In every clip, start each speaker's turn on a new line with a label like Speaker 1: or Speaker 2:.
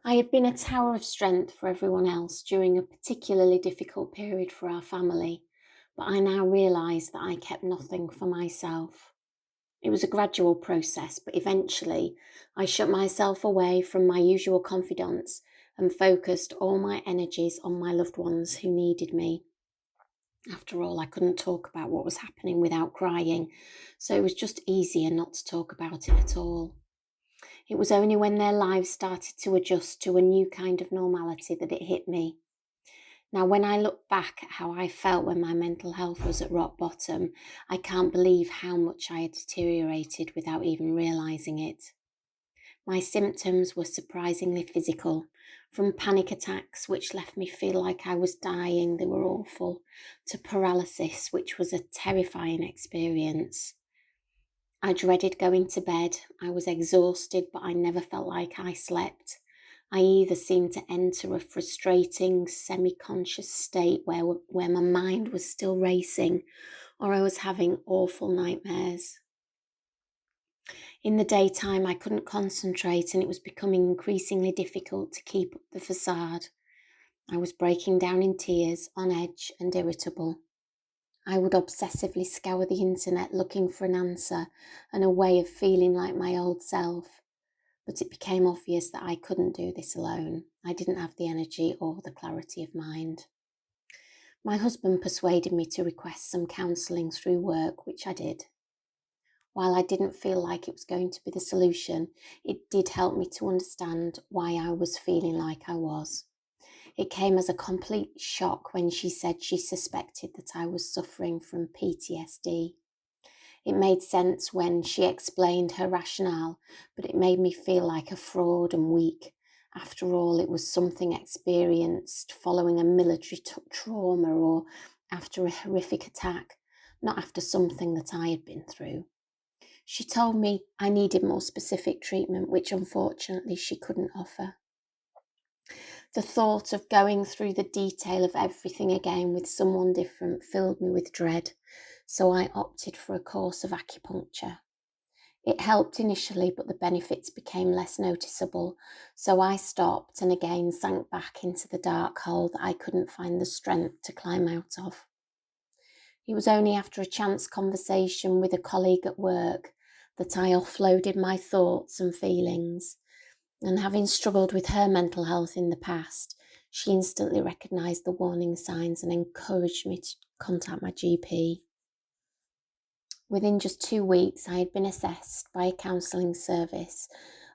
Speaker 1: I had been a tower of strength for everyone else during a particularly difficult period for our family, but I now realise that I kept nothing for myself. It was a gradual process, but eventually I shut myself away from my usual confidants and focused all my energies on my loved ones who needed me. After all, I couldn't talk about what was happening without crying, so it was just easier not to talk about it at all. It was only when their lives started to adjust to a new kind of normality that it hit me. Now, when I look back at how I felt when my mental health was at rock bottom, I can't believe how much I had deteriorated without even realizing it. My symptoms were surprisingly physical, from panic attacks, which left me feel like I was dying, they were awful, to paralysis, which was a terrifying experience. I dreaded going to bed. I was exhausted, but I never felt like I slept. I either seemed to enter a frustrating, semi conscious state where my mind was still racing, or I was having awful nightmares. In the daytime, I couldn't concentrate, and it was becoming increasingly difficult to keep up the facade. I was breaking down in tears, on edge, and irritable. I would obsessively scour the internet looking for an answer and a way of feeling like my old self. But it became obvious that I couldn't do this alone. I didn't have the energy or the clarity of mind. My husband persuaded me to request some counselling through work, which I did. While I didn't feel like it was going to be the solution, it did help me to understand why I was feeling like I was. It came as a complete shock when she said she suspected that I was suffering from PTSD. It made sense when she explained her rationale, but it made me feel like a fraud and weak. After all, it was something experienced following a military trauma or after a horrific attack, not after something that I had been through. She told me I needed more specific treatment, which unfortunately she couldn't offer. The thought of going through the detail of everything again with someone different filled me with dread, so I opted for a course of acupuncture. It helped initially, but the benefits became less noticeable, so I stopped and again sank back into the dark hole that I couldn't find the strength to climb out of. It was only after a chance conversation with a colleague at work that I offloaded my thoughts and feelings. And having struggled with her mental health in the past, she instantly recognised the warning signs and encouraged me to contact my GP. Within just 2 weeks, I had been assessed by a counselling service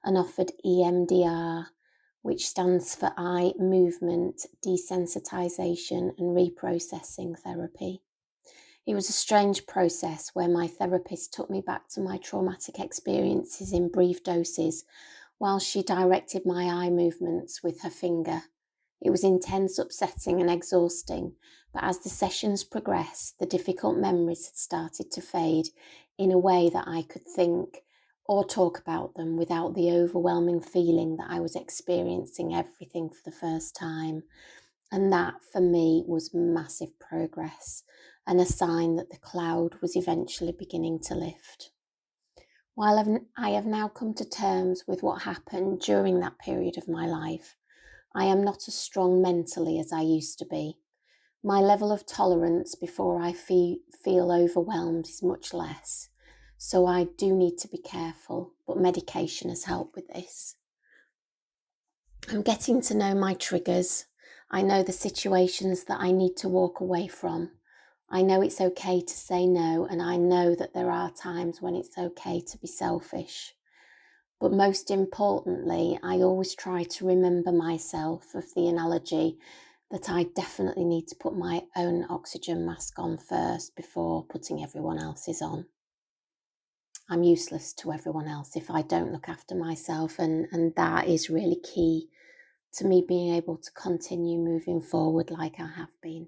Speaker 1: and offered EMDR, which stands for Eye Movement Desensitization and Reprocessing Therapy. It was a strange process where my therapist took me back to my traumatic experiences in brief doses while she directed my eye movements with her finger. It was intense, upsetting, and exhausting, but as the sessions progressed, the difficult memories had started to fade in a way that I could think or talk about them without the overwhelming feeling that I was experiencing everything for the first time. And that, for me, was massive progress and a sign that the cloud was eventually beginning to lift. While I have now come to terms with what happened during that period of my life, I am not as strong mentally as I used to be. My level of tolerance before I feel overwhelmed is much less, so I do need to be careful, but medication has helped with this. I'm getting to know my triggers. I know the situations that I need to walk away from. I know it's okay to say no, and I know that there are times when it's okay to be selfish. But most importantly, I always try to remember myself of the analogy that I definitely need to put my own oxygen mask on first before putting everyone else's on. I'm useless to everyone else if I don't look after myself, and that is really key to me being able to continue moving forward like I have been.